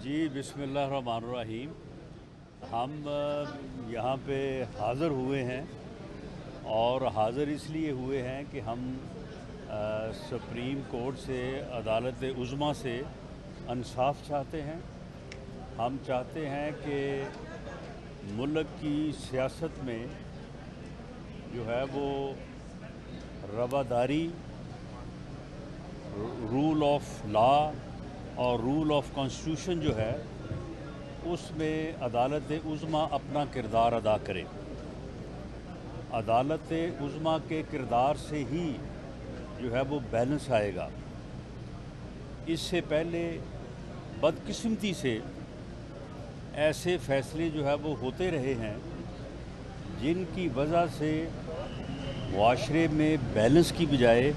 जी बिस्मिल्लाहिर्रहमानिर्रहीम। हम यहाँ पे हाज़िर हुए हैं और हाज़िर इसलिए हुए हैं कि हम सुप्रीम कोर्ट से, अदालत उज़्मा से इंसाफ चाहते हैं। हम चाहते हैं कि मुल्क की सियासत में जो है वो रवादारी, रूल ऑफ लॉ और रूल ऑफ कॉन्स्टिट्यूशन जो है उसमें अदालत उज़्मा अपना किरदार अदा करे। अदालत उज़्मा के किरदार से ही जो है वो बैलेंस आएगा। इससे पहले बदकिस्मती से ऐसे फ़ैसले जो है वो होते रहे हैं जिनकी वजह से मुआशरे में बैलेंस की बजाय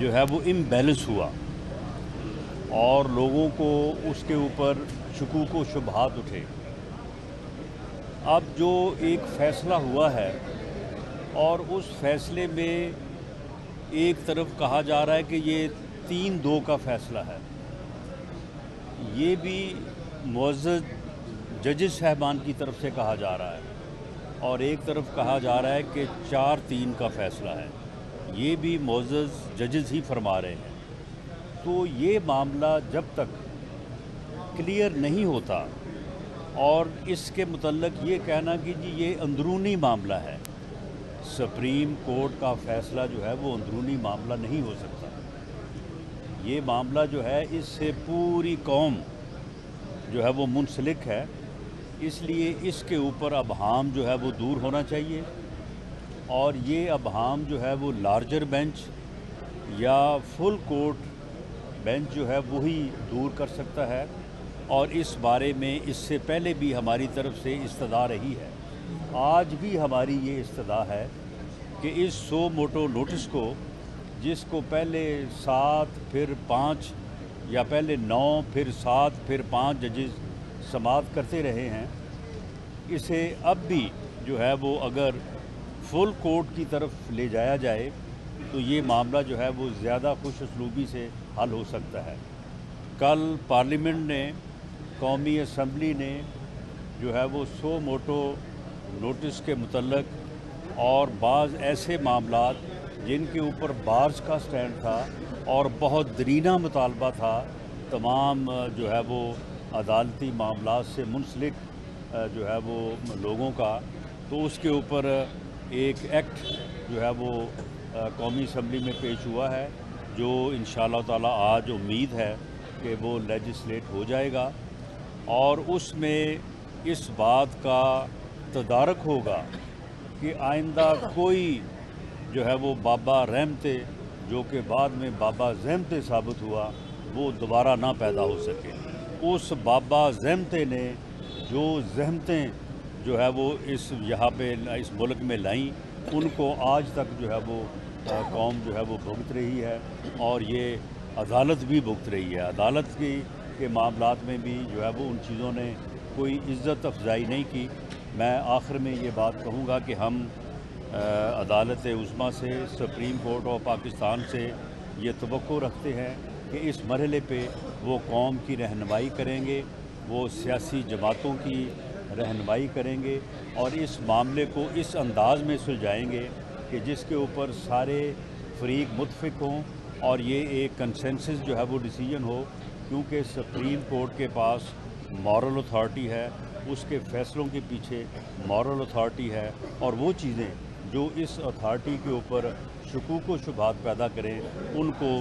जो है वो इम्बैलेंस हुआ और लोगों को उसके ऊपर शुकूक व शुबहात उठे। अब जो एक फ़ैसला हुआ है और उस फैसले में एक तरफ कहा जा रहा है कि ये 3-2 का फ़ैसला है, ये भी मुअज़्ज़ज़ जजेस साहबान की तरफ से कहा जा रहा है और एक तरफ कहा जा रहा है कि 4-3 का फ़ैसला है, ये भी मुअज़्ज़ज़ जजेस ही फरमा रहे हैं। तो ये मामला जब तक क्लियर नहीं होता और इसके मुतल्लक ये कहना कि जी ये अंदरूनी मामला है, सुप्रीम कोर्ट का फ़ैसला जो है वो अंदरूनी मामला नहीं हो सकता। ये मामला जो है इससे पूरी कौम जो है वो मुंसलिक है, इसलिए इसके ऊपर अबहाम जो है वो दूर होना चाहिए और ये अबहाम जो है वो लार्जर बेंच या फुल कोर्ट बेंच जो है वही दूर कर सकता है। और इस बारे में इससे पहले भी हमारी तरफ से इस्तदा रही है, आज भी हमारी ये इस्तदा है कि इस सो मोटो नोटिस को, जिसको पहले 7 फिर 5 या पहले 9 फिर 7 फिर 5 जजेस समाअत करते रहे हैं, इसे अब भी जो है वो अगर फुल कोर्ट की तरफ ले जाया जाए तो ये मामला जो है वो ज़्यादा खुश उसलूबी से हल हो सकता है। कल पार्लियामेंट ने, कौमी असम्बली ने जो है वो सो मोटो नोटिस के मुतल्लक और बाज़ ऐसे मामलात जिनके ऊपर बार्स का स्टैंड था और बहुत दरीना मुतालबा था तमाम जो है वो अदालती मामलात से मुंसलिक जो है वो लोगों का, तो उसके ऊपर एक एक्ट जो है वो कौमी असम्बली में पेश हुआ है, जो इंशाअल्लाह ताला आज उम्मीद है कि वो लेजिस्लेट हो जाएगा और उसमें इस बात का तदारक होगा कि आइंदा कोई जो है वो बाबा रहमते, जो कि बाद में बाबा ज़हमते साबित हुआ, वो दोबारा ना पैदा हो सके। उस बाबा ज़हमते ने जो ज़हमतें जो है वो यहाँ पे इस मुल्क में लाईं, उनको आज तक जो है वो कौम जो है वो भुगत रही है और ये अदालत भी भुगत रही है। अदालत के मामलात में भी जो है वो उन चीज़ों ने कोई इज़्ज़त अफजाई नहीं की। मैं आखिर में ये बात कहूँगा कि हम अदालत उज़्मा से, सुप्रीम कोर्ट ऑफ पाकिस्तान से ये तवक्को रखते हैं कि इस मरहले पे वो कौम की रहनुमाई करेंगे, वो सियासी जमातों की रहनुमाई करेंगे और इस मामले को इस अंदाज़ में सुलझाएंगे कि जिसके ऊपर सारे फरीक मुत्फिक हों और ये एक कंसेंसस जो है वो डिसीजन हो, क्योंकि सुप्रीम कोर्ट के पास मॉरल अथॉरिटी है, उसके फ़ैसलों के पीछे मॉरल अथॉरिटी है और वो चीज़ें जो इस अथॉरिटी के ऊपर शुकूक व शुबहात पैदा करें उनको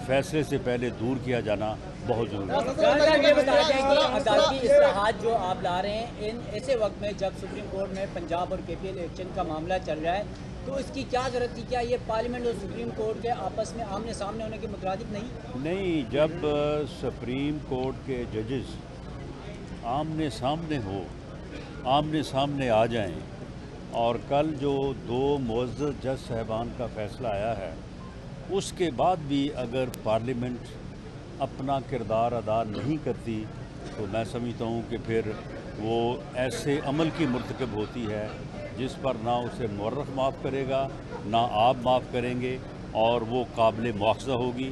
फ़ैसले से पहले दूर किया जाना बहुत ज़रूरी है। ये बताया जाए कि अदालती इस्लाहात जो आप ला रहे हैं, इन ऐसे वक्त में जब सुप्रीम कोर्ट में पंजाब और KPL इलेक्शन का मामला चल रहा है, तो इसकी क्या ज़रूरत थी? क्या ये पार्लियामेंट और सुप्रीम कोर्ट के आपस में आमने सामने होने के मुताबिक नहीं, जब सुप्रीम कोर्ट के जजेस आमने सामने हो, आमने सामने आ जाएं और कल जो 2 मुअज़्ज़ज़ जज साहबान का फ़ैसला आया है, उसके बाद भी अगर पार्लियामेंट अपना किरदार अदा नहीं करती तो मैं समझता हूँ कि फिर वो ऐसे अमल की मुर्तकब होती है जिस पर ना उसे मुअर्रख माफ़ करेगा, ना आप माफ़ करेंगे और वो काबिल मुआख़ज़ा होगी।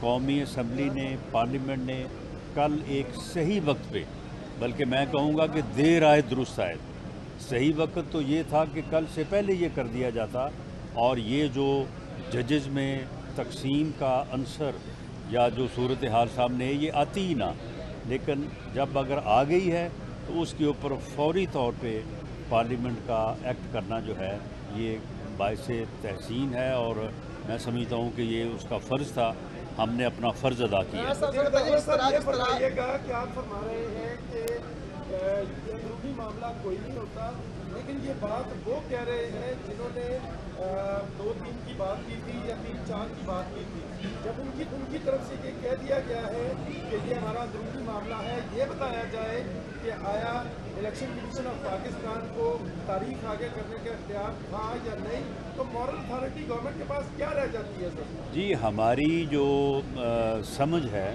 कौमी असम्बली ने, पार्लियामेंट ने कल एक सही वक्त पे, बल्कि मैं कहूँगा कि देर आए दुरुस्त आए। सही वक्त तो ये था कि कल से पहले ये कर दिया जाता और ये जो जजेस में तकसीम का अंसर या जो सूरत हाल सामने है ये आती ही ना, लेकिन जब अगर आ गई है तो उसके ऊपर फौरी तौर पे पार्लियामेंट का एक्ट करना जो है ये बाइस तहसीन है और मैं समझता हूँ कि ये उसका फ़र्ज़ था, हमने अपना फ़र्ज़ अदा किया। बताइएगा कि आप फरमा रहे हैं कि ये अंदरूनी मामला कोई नहीं होता, लेकिन ये बात वो कह रहे हैं जिन्होंने 2-3 की बात की थी या 3-4 की बात की थी। जब उनकी तरफ से ये कह दिया गया है कि ये हमारा अंदरूनी मामला है, ये बताया जाए कि आया इलेक्शन कमीशन ऑफ पाकिस्तान को तारीख आगे करने का इख्तियार था या नहीं, तो मॉरल अथॉरिटी गवर्नमेंट के पास क्या रह जाती है सर? जी, हमारी जो समझ है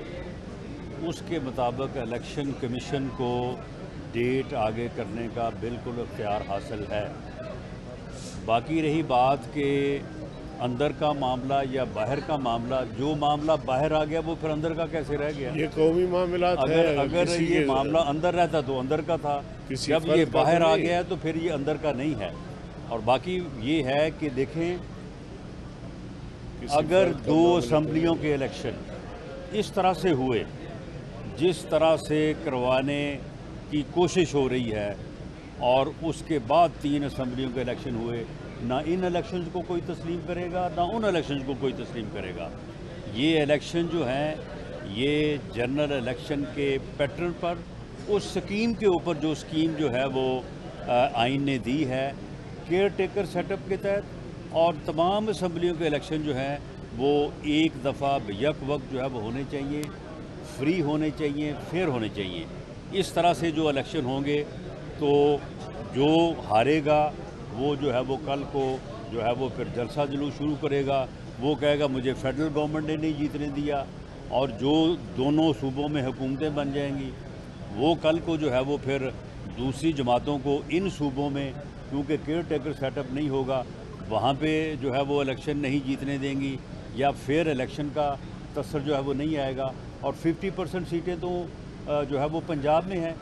उसके मुताबिक इलेक्शन कमीशन को डेट आगे करने का बिल्कुल इख्तियार हासिल है। बाकी रही बात के अंदर का मामला या बाहर का मामला, जो मामला बाहर आ गया वो फिर अंदर का कैसे रह गया? ये कौमी मामला है। अगर ये मामला अंदर रहता तो अंदर का था, जब ये बाहर आ गया तो फिर ये अंदर का नहीं है। और बाकी ये है कि देखें, अगर 2 असम्बलियों के इलेक्शन इस तरह से हुए जिस तरह से करवाने की कोशिश हो रही है और उसके बाद 3 असम्बलियों के इलेक्शन हुए, ना इन इलेक्शंस को कोई तस्लीम करेगा ना उन इलेक्शंस को कोई तस्लीम करेगा। ये इलेक्शन जो हैं ये जनरल इलेक्शन के पैटर्न पर, उस स्कीम के ऊपर जो स्कीम जो है वो आइन ने दी है केयर टेकर सेटअप के तहत, और तमाम असम्बलियों के इलेक्शन जो हैं वो एक दफ़ा यक वक्त जो है वो होने चाहिए, फ्री होने चाहिए, फेयर होने चाहिए। इस तरह से जो इलेक्शन होंगे तो जो हारेगा वो जो है वो कल को जो है वो फिर जलसा जुलूस शुरू करेगा, वो कहेगा मुझे फेडरल गवर्नमेंट ने नहीं जीतने दिया, और जो दोनों सूबों में हुकूमतें बन जाएंगी वो कल को जो है वो फिर दूसरी जमातों को इन सूबों में, क्योंकि केयर टेकर सेटअप नहीं होगा, वहाँ पे जो है वो इलेक्शन नहीं जीतने देंगी या फेयर इलेक्शन का तसर जो है वो नहीं आएगा। और 50% सीटें तो जो है वो पंजाब में है।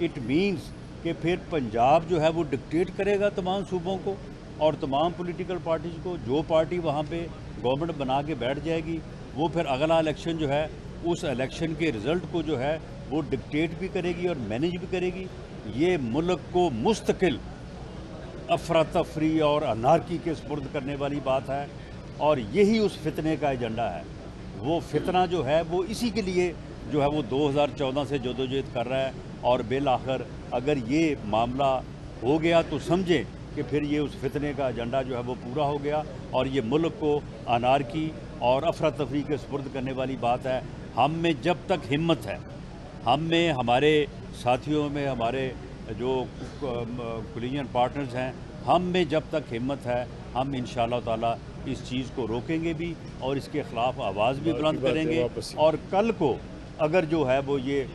इट मीन्स कि फिर पंजाब जो है वो डिक्टेट करेगा तमाम सूबों को और तमाम पॉलिटिकल पार्टीज़ को। जो पार्टी वहाँ पे गवर्नमेंट बना के बैठ जाएगी वो फिर अगला इलेक्शन जो है उस इलेक्शन के रिज़ल्ट को जो है वो डिक्टेट भी करेगी और मैनेज भी करेगी। ये मुल्क को मुस्तकिल अफरा तफरी और अनारकी के सुपुर्द करने वाली बात है, और यही उस फितने का एजेंडा है। वो फितना जो है वो इसी के लिए जो है वो 2014 से जदोजहद कर रहा है, और बिल आखिर अगर ये मामला हो गया तो समझें कि फिर ये उस फितने का एजेंडा जो है वो पूरा हो गया, और ये मुल्क को अनारकी और अफरा तफरी के सुपुर्द करने वाली बात है। हम में जब तक हिम्मत है, हम में, हमारे साथियों में, हमारे जो कोलिशन पार्टनर्स हैं, हम में जब तक हिम्मत है, हम इंशाअल्लाह ताला इस चीज़ को रोकेंगे भी और इसके ख़िलाफ़ आवाज़ भी बुलंद करेंगे। और कल को अगर जो है वो ये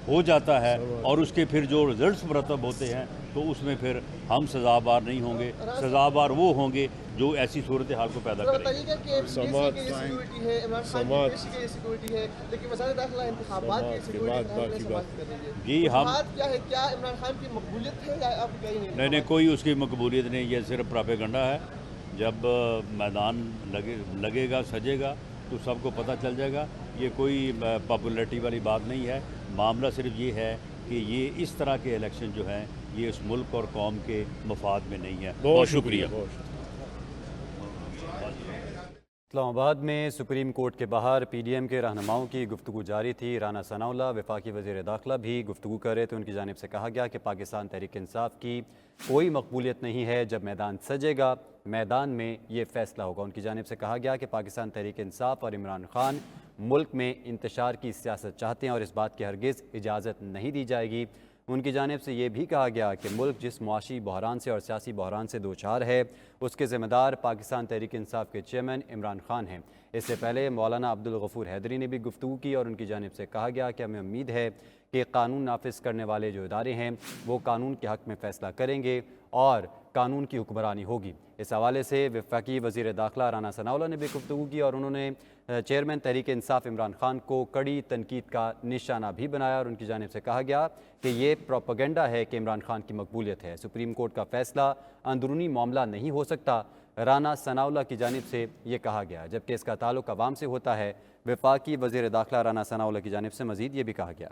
हो जाता है और उसके फिर जो रिजल्ट्स मुरतब होते हैं तो उसमें फिर हम सज़ाबार नहीं होंगे, सज़ाबार वो होंगे जो ऐसी सूरत हाल को पैदा करेंगे। जी, हम क्या इमरान खान की मकबूलियत है या आप कहीं नहीं, कोई उसकी मकबूलियत नहीं, ये सिर्फ प्रोपेगेंडा है। जब मैदान लगेगा, सजेगा तो सबको पता चल जाएगा। ये कोई पॉपुलैरिटी वाली बात नहीं है। मामला सिर्फ ये है कि ये इस तरह के इलेक्शन जो हैं ये उस मुल्क और कौम के मफाद में नहीं है। बहुत शुक्रिया। इस्लामाबाद में सुप्रीम कोर्ट के बाहर पीडीएम के रहनुमाओं की गुफ्तगू जारी थी। राना सनाउल्लाह वफाकी वज़ीर दाखिला भी गुफ्तगू कर रहे थे। उनकी जानिब से कहा गया कि पाकिस्तान तहरीक इंसाफ की कोई मकबूलियत नहीं है। जब मैदान सजेगा, मैदान में ये फ़ैसला होगा। उनकी जानिब से कहा गया कि पाकिस्तान तहरीक इंसाफ और इमरान खान मुल्क में इंतशार की सियासत चाहते हैं और इस बात की हरगिज़ इजाज़त नहीं दी जाएगी। उनकी जानिब से ये भी कहा गया कि मुल्क जिस मुआशी बहरान से और सियासी बहरान से दो चार है उसके ज़िम्मेदार पाकिस्तान तहरीक इंसाफ के चेयरमैन इमरान खान हैं। इससे पहले मौलाना अब्दुल गफूर हैदरी ने भी गुफ्तगू की और उनकी जानिब से कहा गया कि हमें उम्मीद है कि कानून नाफिज करने वाले जो इदारे हैं वो कानून के हक़ में फ़ैसला करेंगे और कानून की हुक्मरानी होगी। इस हवाले से वफाकी वज़ीर दाखिला राना सनाउल्लाह ने भी गुफ्तगू की और उन्होंने چیئرمین تحریک انصاف عمران خان کو کڑی تنقید کا نشانہ بھی بنایا اور ان کی جانب سے کہا گیا کہ یہ پروپیگنڈا ہے کہ عمران خان کی مقبولیت ہے۔ سپریم کورٹ کا فیصلہ اندرونی معاملہ نہیں ہو سکتا، رانا ثناءاللہ کی جانب سے یہ کہا گیا، جبکہ اس کا تعلق عوام سے ہوتا ہے۔ وفاقی وزیر داخلہ رانا ثناءاللہ کی جانب سے مزید یہ بھی کہا گیا۔